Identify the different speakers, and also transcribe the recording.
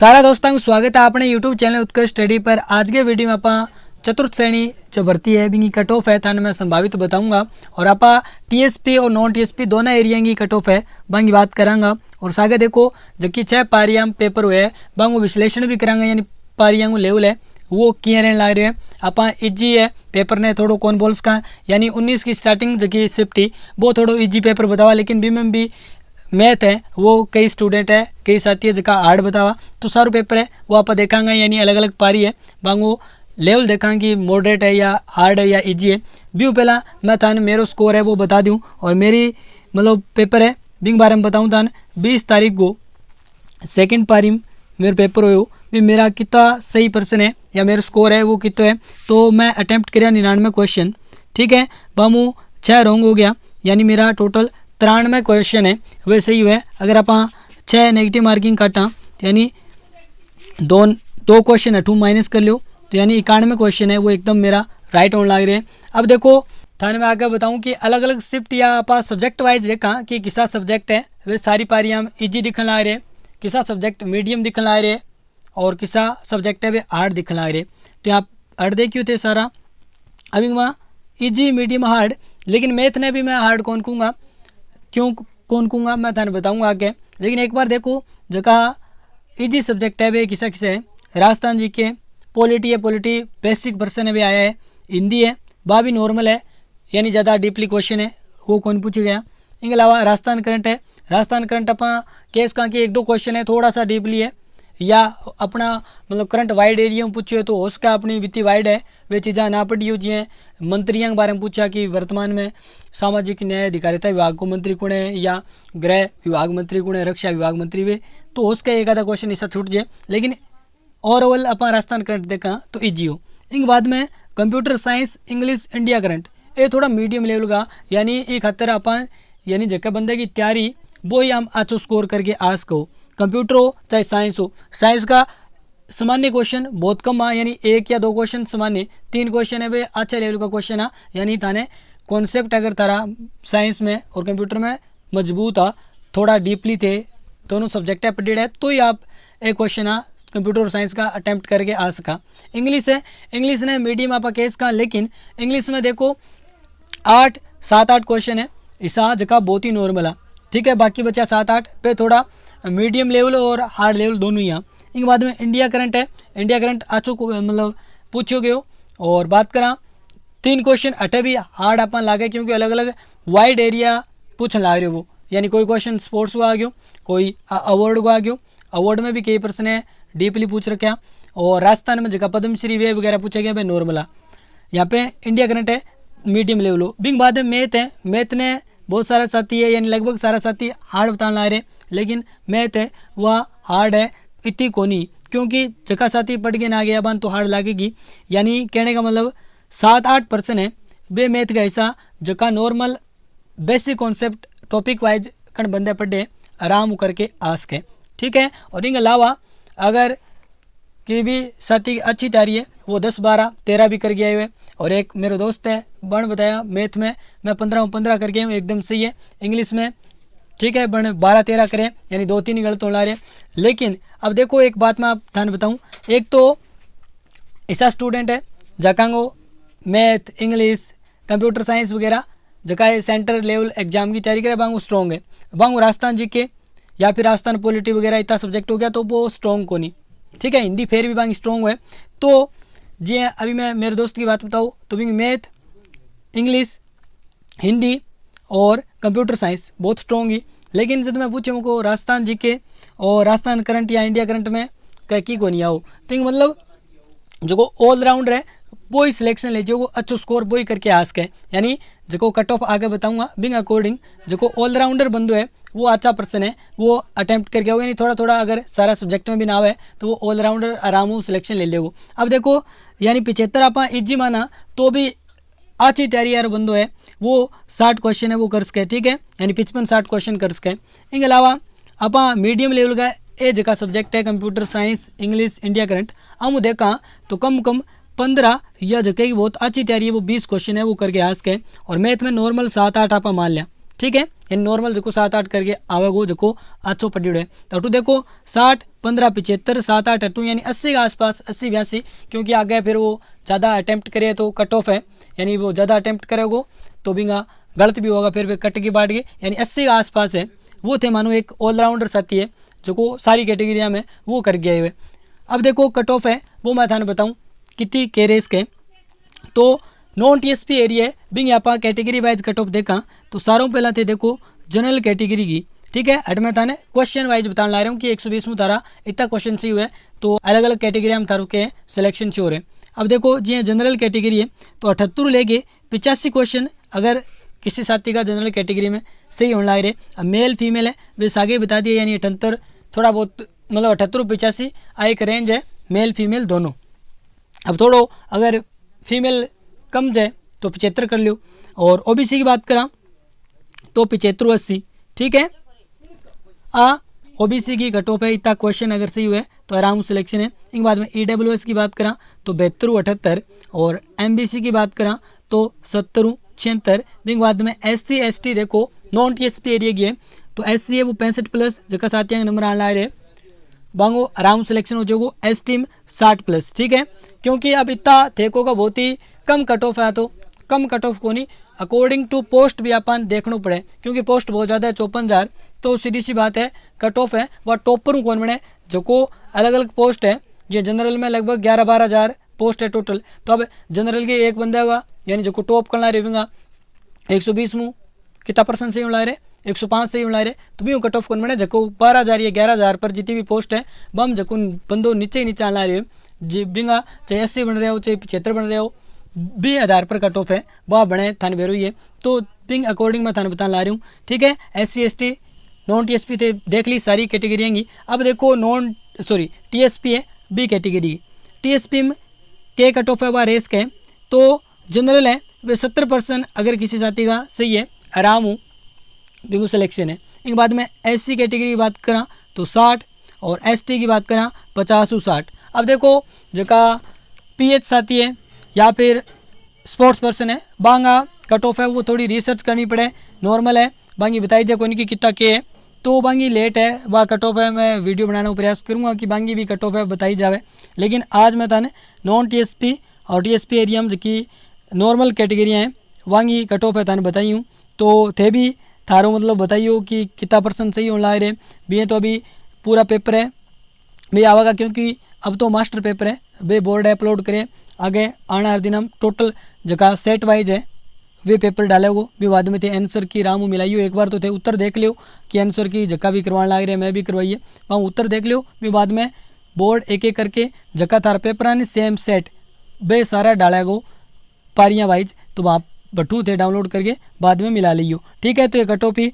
Speaker 1: सारा दोस्तों को स्वागत है अपने यूट्यूब चैनल उत्कर्ष स्टडी पर। आज के वीडियो में आप चतुर्थ श्रेणी जो भर्ती है बिंगी कट ऑफ है थाने मैं संभावित बताऊंगा और आप टीएसपी और नॉन टीएसपी दोनों एरिया की कट ऑफ है बांगी बात करांगा। और सागे देखो जबकि 6 पारियां पेपर हुए है बांगो विश्लेषण भी करांगा, यानी पारियां को लेवल है वो किए रहने लग रहे हैं। आप इजी है पेपर ने थोड़ो कौन बोल्स का, यानी 19 की स्टार्टिंग जबकि शिफ्टी वो थोड़ो इजी पेपर बतावा, लेकिन बी में भी मैथ है वो कई स्टूडेंट है कई साथी है जका हार्ड बतावा। तो सारू पेपर है वो आप देखांगे, यानी अलग अलग पारी है बांगो लेवल देखा कि मॉडरेट है या हार्ड है या इजी है। भी पहला मैं थाने मेरो स्कोर है वो बता दूं और मेरी मतलब पेपर है बिंग बारे में बताऊं थाने 20 तारीख को सेकंड पारी मेरा पेपर हो भी मेरा कितना सही पर्सन है या मेरा स्कोर है वो कितना है। तो मैं अटैम्प्ट कराया 99 क्वेश्चन, ठीक है बामू 6 रॉन्ग हो गया, यानी मेरा टोटल 93 क्वेश्चन है वह सही हुआ है। अगर आप 6 नेगेटिव मार्किंग काटा यानी दो क्वेश्चन अठू माइनस कर लो तो यानी 91 क्वेश्चन है वो एकदम मेरा राइट होने लग रहे हैं। अब देखो थाने में आगे बताऊं कि अलग अलग शिफ्ट या आप सब्जेक्ट वाइज देखा कि किसा सब्जेक्ट है वे सारी पारियां इजी दिखने लग रहे, किसा सब्जेक्ट मीडियम दिखने लग रहे और किसा सब्जेक्ट है वे हार्ड दिखने लग रहे। तो आप हार्ड देखियो थे सारा अभी वहाँ ईजी मीडियम हार्ड, लेकिन मैथ ने भी मैं हार्ड कौन कहूँगा क्यों कौन कहूँगा मैं थाने बताऊँगा आगे। लेकिन एक बार देखो जगह इजी सब्जेक्ट है वे किसा किसा है, राजस्थान जी के पॉलिटी है, पॉलिटी बेसिक पर्सन है वे आया है, हिंदी है वह भी नॉर्मल है यानी ज़्यादा डीपली क्वेश्चन है वो कौन पूछ गया। इनके अलावा राजस्थान करंट है, राजस्थान करंट अपना केस का कि 1-2 क्वेश्चन है थोड़ा सा डीपली है या अपना मतलब करंट वाइड एरिया में पूछिए तो उसका अपनी वित्तीय वाइड है वे चीज़ा ना पड़ी हो। जी मंत्रियों के बारे में पूछा कि वर्तमान में सामाजिक न्याय अधिकारिता विभाग को मंत्री कौन है या गृह विभाग मंत्री कौन है, रक्षा विभाग मंत्री वे, तो उसका एक आधा क्वेश्चन ऐसा छूट जाए। लेकिन ओवरऑल अपन राजस्थान करंट देखा तो ईजी हो। इनके बाद में computer science English India current ये थोड़ा मीडियम लेवल का, यानी एक हत्तर अपन यानी जगह बंदे की तैयारी वो ही हम अच्छो स्कोर करके आज को कंप्यूटर हो चाहे साइंस हो, साइंस का सामान्य क्वेश्चन बहुत कम है यानी 1 या 2 क्वेश्चन सामान्य, 3 क्वेश्चन है वे अच्छे लेवल का क्वेश्चन है, यानी थाने कॉन्सेप्ट अगर तारा साइंस में और कंप्यूटर में मजबूत आ थोड़ा डीपली थे दोनों सब्जेक्ट है पढ़ी है तो ही आप एक क्वेश्चन आ कंप्यूटर और साइंस का अटैम्प्ट करके आ सका। इंग्लिश है, इंग्लिश ने मीडियम आपका केस का, लेकिन इंग्लिश में देखो 7-8 क्वेश्चन है ऐसा जगह बहुत ही नॉर्मल है, ठीक है बाकी बचा 7-8 पे थोड़ा मीडियम लेवल और हार्ड लेवल दोनों ही हैं। इनके बाद में इंडिया करंट है, इंडिया करंट अच्छो को मतलब पूछोगे हो और बात करा 3 क्वेश्चन अटे भी हार्ड अपन लागे क्योंकि अलग अलग वाइड एरिया पूछने लग रहे हो वो, यानी कोई क्वेश्चन स्पोर्ट्स को आ गयो कोई अवार्ड को आ गयो, अवार्ड में भी कई प्रश्न है डीपली पूछ रखे और राजस्थान में जगह पद्मश्री वे वगैरह पूछे गए भाई नॉर्मल है। यहाँ पे इंडिया करंट है मीडियम लेवल हो। बिंग बाद में मैथ है, मैथ ने बहुत सारा साथी है यानी लगभग सारा साथी हार्ड बताने ला रहे, लेकिन मैथ है वह हार्ड है इतनी कोनी क्योंकि जगह साथी पढ़ के ना गया बन तो हार्ड लगेगी, यानी कहने का मतलब 7-8% है वे मैथ का ऐसा जगह normal basic concept topic wise कण बंदे पढ़े आराम करके आ सके, ठीक है। और इनके अलावा अगर की भी साथी अच्छी तैयारी है वो 10-12-13 भी कर गया हुए, और एक मेरे दोस्त है बन बताया मैथ में मैं 15 कर गया हूँ एकदम सही है, इंग्लिश में ठीक है बन 12-13 करें यानी 2-3 गलत हो ला रहे। लेकिन अब देखो एक बात मैं आप ध्यान बताऊँ, एक तो ऐसा स्टूडेंट है जकांगो मैथ इंग्लिश कंप्यूटर साइंस वगैरह जगह सेंटर लेवल एग्जाम की तैयारी करे बांगो स्ट्रॉन्ग है, बांगो राजस्थान जी के या फिर राजस्थान पॉलिटी वगैरह इतना सब्जेक्ट हो गया तो वो स्ट्रॉन्ग को नहीं, ठीक है हिंदी फिर भी बांग स्ट्रॉन्ग है। तो जी अभी मैं मेरे दोस्त की बात बताऊँ तो भी मैथ इंग्लिश हिंदी और कंप्यूटर साइंस बहुत स्ट्रॉन्ग ही, लेकिन जब मैं पूछूँ को राजस्थान जी के और राजस्थान करंट या इंडिया करंट में की को नहीं आओ तो मतलब जो ऑलराउंडर है वो ही सिलेक्शन ले जो अच्छो स्कोर वो ही करके आ सके, यानी जो कट ऑफ आगे बताऊंगा बिंग अकॉर्डिंग जो ऑलराउंडर बंदो है वो अच्छा पर्सन है वो अटैम्प्ट करके आओगे, यानी थोड़ा थोड़ा अगर सारा सब्जेक्ट में भी ना आए तो वो ऑलराउंडर आराम सिलेक्शन ले लेगो। अब देखो यानी 75 आप इजी माना तो भी अच्छी तैयारी यार बंदो है वो 60 क्वेश्चन है वो कर सके, ठीक है यानी 55-60 क्वेश्चन कर सके। इनके अलावा आप मीडियम लेवल का ए जगह सब्जेक्ट है computer science English India current हम देखा तो कम 15 या जगह की बहुत अच्छी तैयारी है वो 20 क्वेश्चन है वो करके आ सके, और मैथ में नॉर्मल 7-8 आप मान लिया, ठीक है। यानी नॉर्मल जो 7-8 करके आवेगो जो अच्छो पढ़ियो है। तो अटू देखो 60 15 75 7 8 अटू यानी 80 के आसपास 80 82, क्योंकि आगे फिर वो ज़्यादा अटैम्प्ट करे तो कट ऑफ है, यानी वो ज़्यादा अटैम्प्ट करेगो तो बिंगा गलत भी होगा, फिर वे कट की बाट गए, यानी 80 के आसपास है। वो थे मानो एक ऑलराउंडर साथी है जो को सारी कैटेगरिया में वो कर गया हुए। अब देखो कट ऑफ है वो मैं थाने बताऊँ कितनी केरेस के। तो नॉन टीएसपी एरिया है बिंग यहाँ कैटेगरी वाइज कट ऑफ देखा तो सारों पहला थे देखो जनरल कैटेगरी की, ठीक है। अट मैं थाने क्वेश्चन वाइज बताने ला रहा हूँ कि 120 में तारा इतना क्वेश्चन चाहिए हुआ है, तो अलग अलग कैटेगरी में तारों के सिलेक्शन चाहिए हो रहे। अब देखो जी जनरल कैटेगरी है तो 78 लेके 85 क्वेश्चन अगर किसी साथी का जनरल कैटेगरी में सही होने लग रहे। अब मेल फीमेल है वे आगे बता दिए, यानी 78 थोड़ा बहुत मतलब 78 85 एक रेंज है मेल फीमेल दोनों। अब थोड़ो अगर फीमेल कम जाए तो 75 कर लो, और ओबीसी की बात करा तो 75 80, ठीक है। ओबीसी की कट ऑफ है इतना क्वेश्चन अगर सही हुए तो आराम सिलेक्शन है। इनके बाद में ईडब्ल्यूएस की बात करा तो 72 78, और एमबीसी की बात करा तो 70 76। इनके बाद में एससी एसटी देखो नॉन टीएसपी एरिया की है तो एससी है वो 65 प्लस जगह साथियों नंबर आने ला रहे बांगो आराम सिलेक्शन हो जाएगो। एस टीम 60 प्लस, ठीक है। क्योंकि अब इतना थेको का बहुत ही कम कट ऑफ है, तो कम कट ऑफ को नहीं अकॉर्डिंग टू पोस्ट भी अपन देखना पड़े, क्योंकि पोस्ट बहुत ज़्यादा है 54,000, तो सीधी सी बात है कट ऑफ है वह टॉपर कौन बने जो को अलग अलग पोस्ट है। ये जनरल में लगभग 11-12 हज़ार पोस्ट है टोटल, तो अब जनरल के एक बंदा होगा यानी जो को टॉप करना रहेगा 120 में कितना परसेंट सही उड़ा रहे 105 सही उड़ा रहे, तो भी कट ऑफ कौन बने जको 12,000 या 11,000 पर जितनी भी पोस्ट है बम जको बंदो नीचे ही नीचे आना रहे जी बिंगा चाहे 80 बन रहे हो चाहे 75 बन रहे हो 20,000 पर कट ऑफ है वह बने थाने बेरो ही है। तो बिंग अकॉर्डिंग मैं थाने बताने ला रही हूँ, ठीक है। SC ST नॉन टीएसपी थे देख ली सारी कैटेगरियाँ की। अब देखो टीएसपी है बी कैटेगरी। टीएसपी में के कट ऑफ है वह रेस के, तो जनरल है वे 70% अगर किसी साथी का सही है आराम हो बिल्कुल सिलेक्शन है। इनके बाद में SC कैटेगरी की बात करा तो 60, और ST की बात करा 50-60। अब देखो जका PH साथी है या फिर स्पोर्ट्स पर्सन है बांगा कट ऑफ है वो थोड़ी रिसर्च करनी पड़े, नॉर्मल है बांगी बताई जाए कोई की कितना के है, तो बांगी लेट है वह कट ऑफ है। मैं वीडियो बनाने का प्रयास करूँगा कि बांगी भी कट ऑफ है बताई जाए, लेकिन आज मैं थाने नॉन टीएसपी और टीएसपी एरिया में की नॉर्मल कैटेगरियाँ हैं वांगी कट ऑफ है थाने बताई हूँ। तो थे भी थारो मतलब बताइयो कि कितना परसेंट सही होने रहे भी। तो अभी पूरा पेपर है भी आवेगा, क्योंकि अब तो मास्टर पेपर है वे बोर्ड अपलोड करे आगे आने हर दिन हम टोटल जगह सेट वाइज है वे पेपर डालेगो भी बाद में थे आंसर की रामू मिलाइयो। एक बार तो थे उत्तर देख लियो कि आंसर की जगह भी करवाने लग रहे मैं भी करवाइए वहाँ उत्तर देख लियो भी बाद में बोर्ड एक एक करके जगह थारा पेपर ने सेम सेट वे सारा डालेगो पारियाँ वाइज, तो वहाँ बटू थे डाउनलोड करके बाद में मिला लियो, ठीक है। तो ये कट ऑफ ही